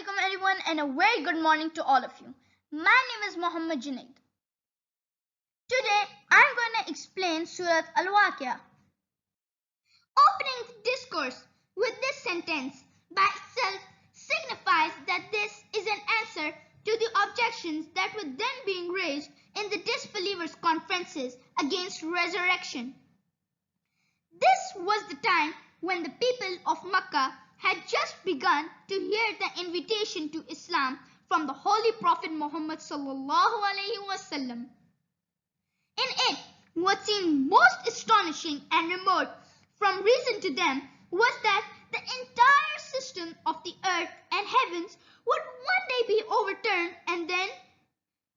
Assalamualaikum everyone and a very good morning to all of you. My name is Muhammad Junaid. Today I'm going to explain Surah Waqiah. Opening the discourse with this sentence by itself signifies that this is an answer to the objections that were then being raised in the disbelievers' conferences against resurrection. This was the time when the people of Makkah had just begun to hear the invitation to Islam from the Holy Prophet Muhammad sallallahu alaihi wasallam. In it, what seemed most astonishing and remote from reason to them was that the entire system of the earth and heavens would one day be overturned, and then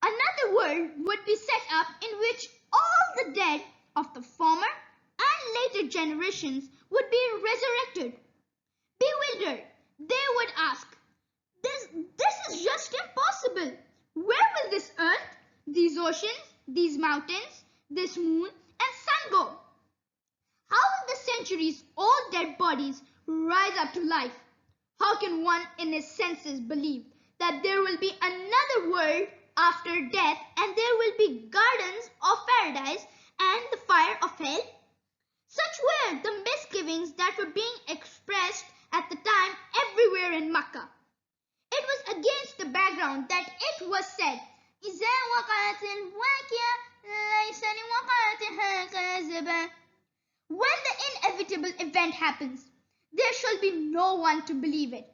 another world would be set up in which all the dead of the former and later generations would be resurrected. Bewildered, they would ask, this is just impossible. Where will this earth, these oceans, these mountains, this moon and sun go? How will the centuries-old dead bodies rise up to life? How can one in his senses believe that there will be another world after death and there will be gardens of paradise and the fire of hell? Such were the misgivings that were being expressed at the time everywhere in Makkah. It was against the background that it was said, إِذَا وَقَعَتِ الْوَاقِعَةُ لَيْسَ لِوَقَعَتِهَا كَاذِبَةٌ. When the inevitable event happens, there shall be no one to believe it.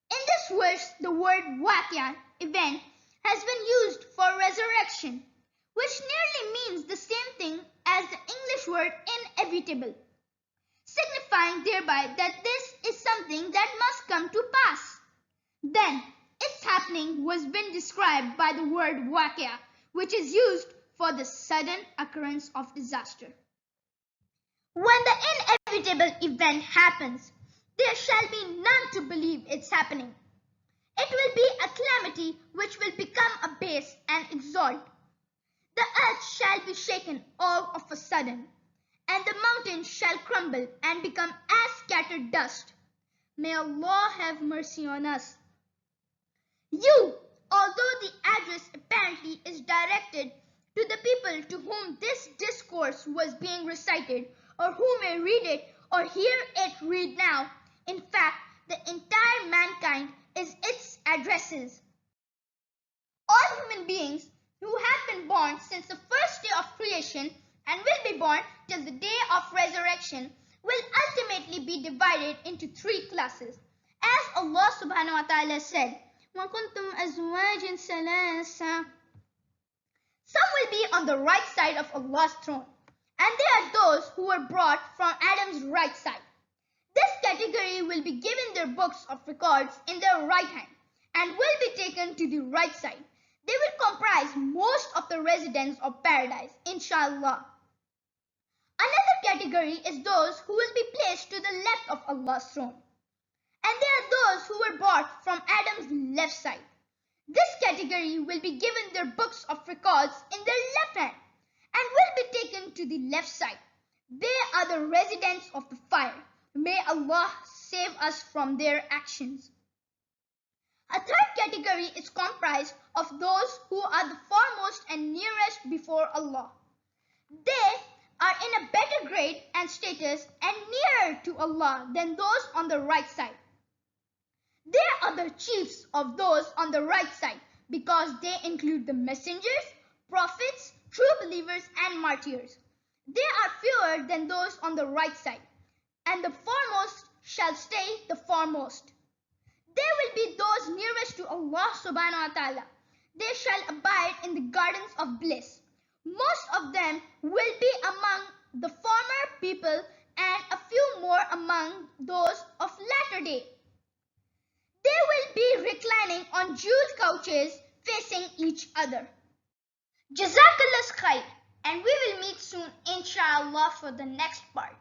In this verse, the word Waqiah, event, has been used for resurrection, which nearly means the same thing as the English word inevitable, signifying thereby that this is something that must come to pass. Then, its happening was been described by the word Waqiah, which is used for the sudden occurrence of disaster. When the inevitable event happens, there shall be none to believe it's happening. It will be a calamity which will become a base and exalt. The earth shall be shaken all of a sudden, and the mountains shall crumble and become as scattered dust. May Allah have mercy on us. You, although the address apparently is directed to the people to whom this discourse was being recited, or who may read it or hear it read now, in fact, the entire mankind is its addresses. All human beings who have been born since the first day of creation and will be born till the day of resurrection will ultimately be divided into three classes. As Allah subhanahu wa ta'ala said, وَكُنْتُمْ أَزْوَاجٍ ثَلَاثًا. Some will be on the right side of Allah's throne, and they are those who were brought from Adam's right side. This category will be given their books of records in their right hand and will be taken to the right side. They will comprise most of the residents of paradise, inshallah. Another category is those who will be placed to the left of Allah's throne, and they are those who were brought from Adam's left side. This category will be given their books of records in their left hand and will be taken to the left side. They are the residents of the fire. May Allah save us from their actions. A third category is comprised of those who are the foremost and nearest before Allah. They are in a better grade and status and nearer to Allah than those on the right side. They are the chiefs of those on the right side because they include the messengers, prophets, true believers and martyrs. They are fewer than those on the right side, and the foremost shall stay the foremost. They will be those nearest to Allah subhanahu wa ta'ala. They shall abide in the gardens of bliss. Most of them will be among the former people and a few more among those of latter day. They will be reclining on jeweled couches facing each other. Jazakallah khair, and we will meet soon inshallah for the next part.